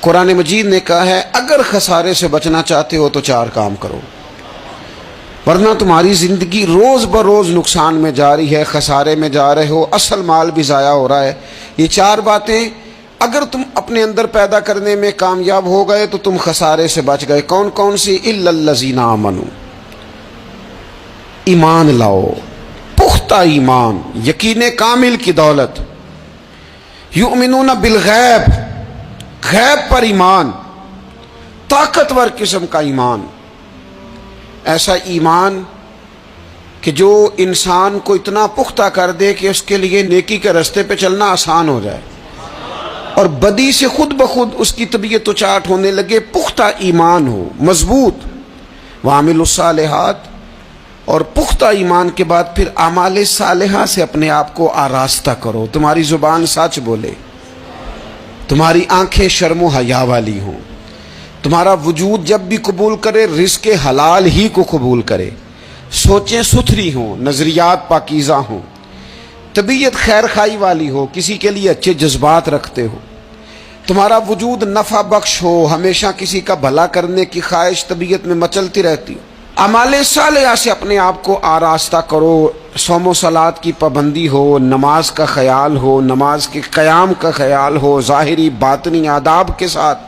قرآن مجید نے کہا ہے اگر خسارے سے بچنا چاہتے ہو تو 4 کام کرو، ورنہ تمہاری زندگی روز بروز نقصان میں جا رہی ہے، خسارے میں جا رہے ہو، اصل مال بھی ضائع ہو رہا ہے۔ یہ 4 باتیں اگر تم اپنے اندر پیدا کرنے میں کامیاب ہو گئے تو تم خسارے سے بچ گئے۔ کون کون سی؟ الا الذین آمنوا، ایمان لاؤ، پختہ ایمان، یقین کامل کی دولت، یؤمنون بالغیب، غیب پر ایمان، طاقتور قسم کا ایمان، ایسا ایمان کہ جو انسان کو اتنا پختہ کر دے کہ اس کے لیے نیکی کے راستے پہ چلنا آسان ہو جائے اور بدی سے خود بخود اس کی طبیعت چاٹ ہونے لگے۔ پختہ ایمان ہو، مضبوط، وعاملوا الصالحات، اور پختہ ایمان کے بعد پھر اعمال صالحہ سے اپنے آپ کو آراستہ کرو۔ تمہاری زبان سچ بولے، تمہاری آنکھیں شرم و حیا والی ہوں، تمہارا وجود جب بھی قبول کرے رزق حلال ہی کو قبول کرے، سوچیں ستھری ہوں، نظریات پاکیزہ ہوں، طبیعت خیر خائی والی ہو، کسی کے لیے اچھے جذبات رکھتے ہو، تمہارا وجود نفع بخش ہو، ہمیشہ کسی کا بھلا کرنے کی خواہش طبیعت میں مچلتی رہتی ہو۔ اعمال صالحہ سے اپنے آپ کو آراستہ کرو، صوم و صلات کی پابندی ہو، نماز کا خیال ہو، نماز کے قیام کا خیال ہو، ظاہری باطنی آداب کے ساتھ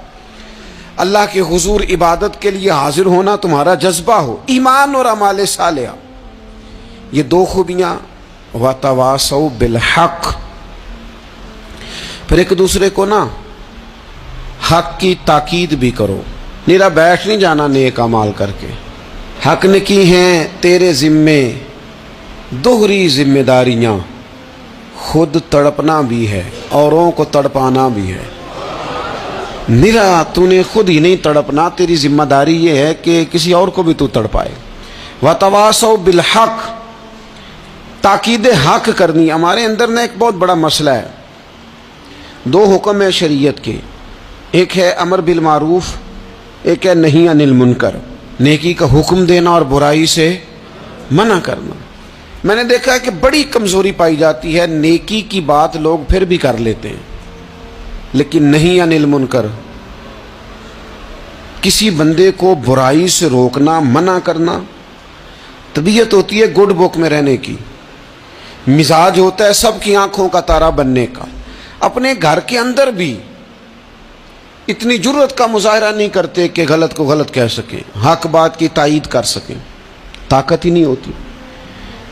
اللہ کے حضور عبادت کے لیے حاضر ہونا تمہارا جذبہ ہو۔ ایمان اور اعمال صالحہ، یہ 2 خوبیاں، وتواصوا بالحق، پھر ایک دوسرے کو نا حق کی تاکید بھی کرو، نیرا بیٹھ نہیں جانا نیک اعمال کر کے۔ حق نے کی ہیں تیرے ذمے دوہری ذمہ داریاں، خود تڑپنا بھی ہے، اوروں کو تڑپانا بھی ہے۔ نیرا تو نے خود ہی نہیں تڑپنا، تیری ذمہ داری یہ ہے کہ کسی اور کو بھی تو تڑپائے۔ وتواصوا بالحق، تاکید حق کرنی۔ ہمارے اندر نا ایک بہت بڑا مسئلہ ہے، 2 حکم ہے شریعت کے، ایک ہے امر بالمعروف، ایک ہے نہی عن المنکر، نیکی کا حکم دینا اور برائی سے منع کرنا۔ میں نے دیکھا ہے کہ بڑی کمزوری پائی جاتی ہے، نیکی کی بات لوگ پھر بھی کر لیتے ہیں لیکن نہی عن المنکر، کسی بندے کو برائی سے روکنا، منع کرنا، طبیعت ہوتی ہے گڈ بک میں رہنے کی، مزاج ہوتا ہے سب کی آنکھوں کا تارا بننے کا۔ اپنے گھر کے اندر بھی اتنی جرت کا مظاہرہ نہیں کرتے کہ غلط کو غلط کہہ سکیں، حق بات کی تائید کر سکیں، طاقت ہی نہیں ہوتی۔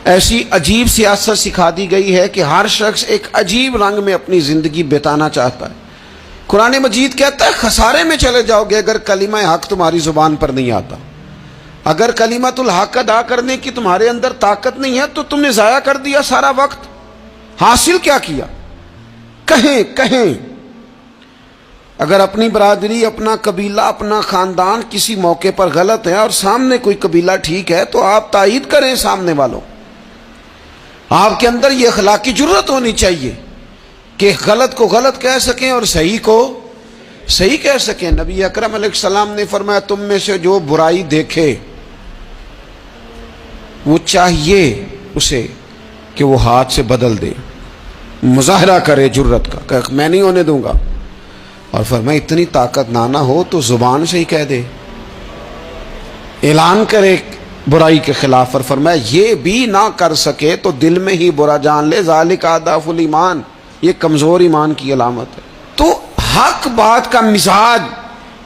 ایسی عجیب سیاست سکھا دی گئی ہے کہ ہر شخص ایک عجیب رنگ میں اپنی زندگی بتانا چاہتا ہے۔ قرآن مجید کہتا ہے خسارے میں چلے جاؤ گے اگر کلمہ حق تمہاری زبان پر نہیں آتا، اگر کلمۃ الحق ادا کرنے کی تمہارے اندر طاقت نہیں ہے تو تم نے ضائع کر دیا سارا وقت، حاصل کیا کیا؟ کہیں اگر اپنی برادری، اپنا قبیلہ، اپنا خاندان کسی موقع پر غلط ہے اور سامنے کوئی قبیلہ ٹھیک ہے تو آپ تائید کریں سامنے والوں۔ آپ کے اندر یہ اخلاقی جرت ہونی چاہیے کہ غلط کو غلط کہہ سکیں اور صحیح کو صحیح کہہ سکیں۔ نبی اکرم علیہ السلام نے فرمایا تم میں سے جو برائی دیکھے وہ چاہیے اسے کہ وہ ہاتھ سے بدل دے، مظاہرہ کرے جرت کا کہ میں نہیں ہونے دوں گا، اور فرمایا اتنی طاقت نہ ہو تو زبان سے ہی کہہ دے، اعلان کرے برائی کے خلاف، اور فرمایا یہ بھی نہ کر سکے تو دل میں ہی برا جان لے، ذالک اضعف الایمان، یہ کمزور ایمان کی علامت ہے۔ تو حق بات کا مزاج،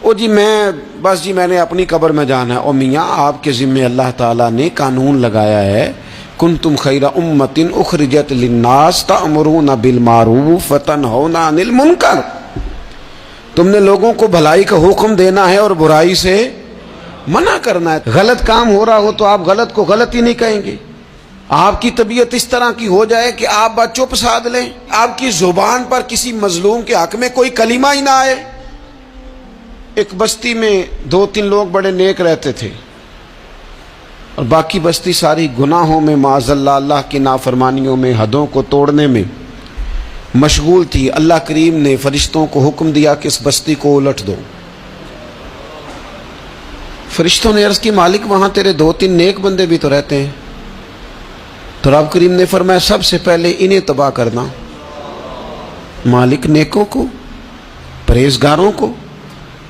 او جی میں نے اپنی قبر میں جانا ہے، او میاں آپ کے ذمہ اللہ تعالیٰ نے قانون لگایا ہے، کنتم خیر امۃ اخرجت للناس تأمرون بالمعروف وتنہون عن المنکر، تم نے لوگوں کو بھلائی کا حکم دینا ہے اور برائی سے منع کرنا ہے۔ غلط کام ہو رہا ہو تو آپ غلط کو غلط ہی نہیں کہیں گے، آپ کی طبیعت اس طرح کی ہو جائے کہ آپ بات چپ سادھ لیں، آپ کی زبان پر کسی مظلوم کے حق میں کوئی کلمہ ہی نہ آئے۔ ایک بستی میں 2-3 لوگ بڑے نیک رہتے تھے اور باقی بستی ساری گناہوں میں، معاذ اللہ، اللہ کی نافرمانیوں میں، حدوں کو توڑنے میں مشغول تھی۔ اللہ کریم نے فرشتوں کو حکم دیا کہ اس بستی کو الٹ دو۔ فرشتوں نے عرض کی مالک وہاں تیرے 2-3 نیک بندے بھی تو رہتے ہیں، تو رب کریم نے فرمایا سب سے پہلے انہیں تباہ کرنا۔ مالک نیکوں کو، پرہیزگاروں کو،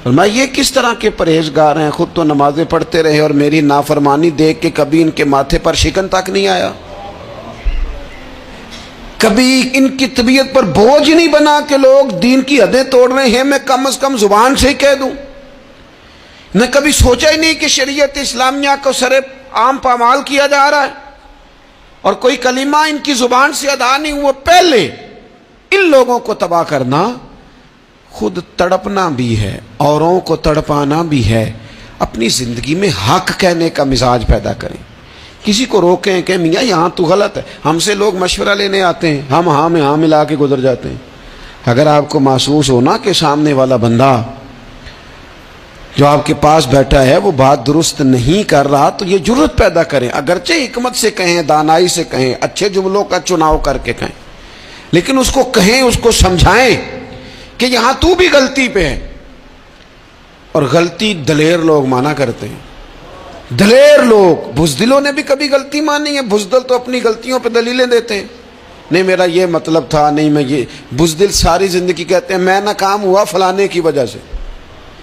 اور میں یہ کس طرح کے پرہیزگار ہیں، خود تو نمازیں پڑھتے رہے اور میری نافرمانی دیکھ کے کبھی ان کے ماتھے پر شکن تک نہیں آیا، کبھی ان کی طبیعت پر بوجھ نہیں بنا کہ لوگ دین کی حدیں توڑ رہے ہیں میں کم از کم زبان سے ہی کہہ دوں، نہ کبھی سوچا ہی نہیں کہ شریعت اسلامیہ کو سر عام پامال کیا جا رہا ہے اور کوئی کلمہ ان کی زبان سے ادا نہیں ہوا۔ پہلے ان لوگوں کو تباہ کرنا خود تڑپنا بھی ہے، اوروں کو تڑپانا بھی ہے۔ اپنی زندگی میں حق کہنے کا مزاج پیدا کریں، کسی کو روکیں کہ میاں یہاں تو غلط ہے۔ ہم سے لوگ مشورہ لینے آتے ہیں، ہم ہاں میں ہاں ملا کے گزر جاتے ہیں۔ اگر آپ کو محسوس ہونا کہ سامنے والا بندہ جو آپ کے پاس بیٹھا ہے وہ بات درست نہیں کر رہا تو یہ جرأت پیدا کریں، اگرچہ حکمت سے کہیں، دانائی سے کہیں، اچھے جملوں کا چناؤ کر کے کہیں، لیکن اس کو کہیں، اس کو سمجھائیں کہ یہاں تو بھی غلطی پہ ہے۔ اور غلطی دلیر لوگ مانا کرتے ہیں، دلیر لوگ، بزدلوں نے بھی کبھی غلطی مانی ہے؟ بزدل تو اپنی غلطیوں پہ دلیلیں دیتے ہیں، نہیں میرا یہ مطلب تھا، نہیں میں یہ۔ بزدل ساری زندگی کہتے ہیں میں ناکام ہوا فلانے کی وجہ سے،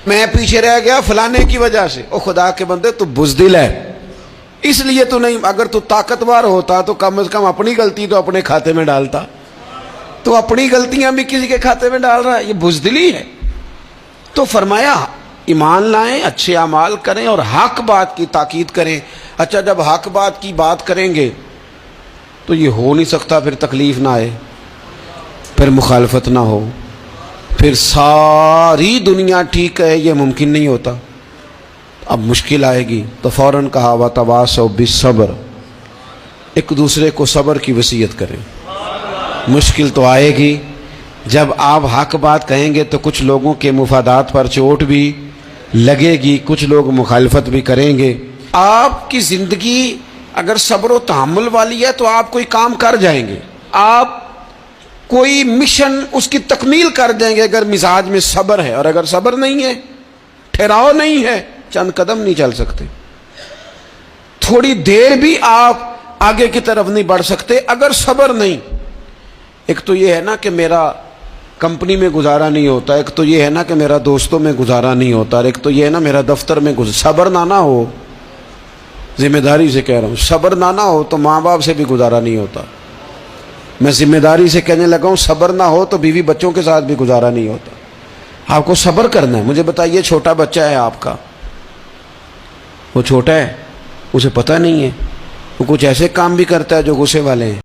میں پیچھے رہ گیا فلانے کی وجہ سے۔ او خدا کے بندے تو بزدل ہے، اس لیے تو نہیں، اگر تو طاقتور ہوتا تو کم از کم اپنی غلطی تو اپنے کھاتے میں ڈالتا، تو اپنی غلطیاں بھی کسی کے کھاتے میں ڈال رہا ہے، یہ بزدلی ہے۔ تو فرمایا ایمان لائیں، اچھے اعمال کریں اور حق بات کی تاکید کریں۔ اچھا جب حق بات کی بات کریں گے تو یہ ہو نہیں سکتا پھر تکلیف نہ آئے، پھر مخالفت نہ ہو، پھر ساری دنیا ٹھیک ہے، یہ ممکن نہیں ہوتا۔ اب مشکل آئے گی تو فوراً کہا وَتَوَاصَوْا بِالصَّبْرِ، ایک دوسرے کو صبر کی وصیت کریں۔ مشکل تو آئے گی، جب آپ حق بات کہیں گے تو کچھ لوگوں کے مفادات پر چوٹ بھی لگے گی، کچھ لوگ مخالفت بھی کریں گے۔ آپ کی زندگی اگر صبر و تحمل والی ہے تو آپ کوئی کام کر جائیں گے، آپ کوئی مشن اس کی تکمیل کر دیں گے اگر مزاج میں صبر ہے، اور اگر صبر نہیں ہے، ٹھہراؤ نہیں ہے، چند قدم نہیں چل سکتے، تھوڑی دیر بھی آپ آگے کی طرف نہیں بڑھ سکتے اگر صبر نہیں۔ ایک تو یہ ہے نا کہ میرا کمپنی میں گزارا نہیں ہوتا، ایک تو یہ ہے نا کہ میرا دوستوں میں گزارا نہیں ہوتا، اور ایک تو یہ ہے نا میرا دفتر میں صبر نہ ہو، ذمہ داری سے کہہ رہا ہوں، صبر نہ ہو تو ماں باپ سے بھی گزارا نہیں ہوتا۔ میں ذمہ داری سے کہنے لگا ہوں صبر نہ ہو تو بیوی بچوں کے ساتھ بھی گزارا نہیں ہوتا۔ آپ کو صبر کرنا ہے۔ مجھے بتائیے چھوٹا بچہ ہے آپ کا، وہ چھوٹا ہے، اسے پتہ نہیں ہے، وہ کچھ ایسے کام بھی کرتا ہے جو غصے والے ہیں۔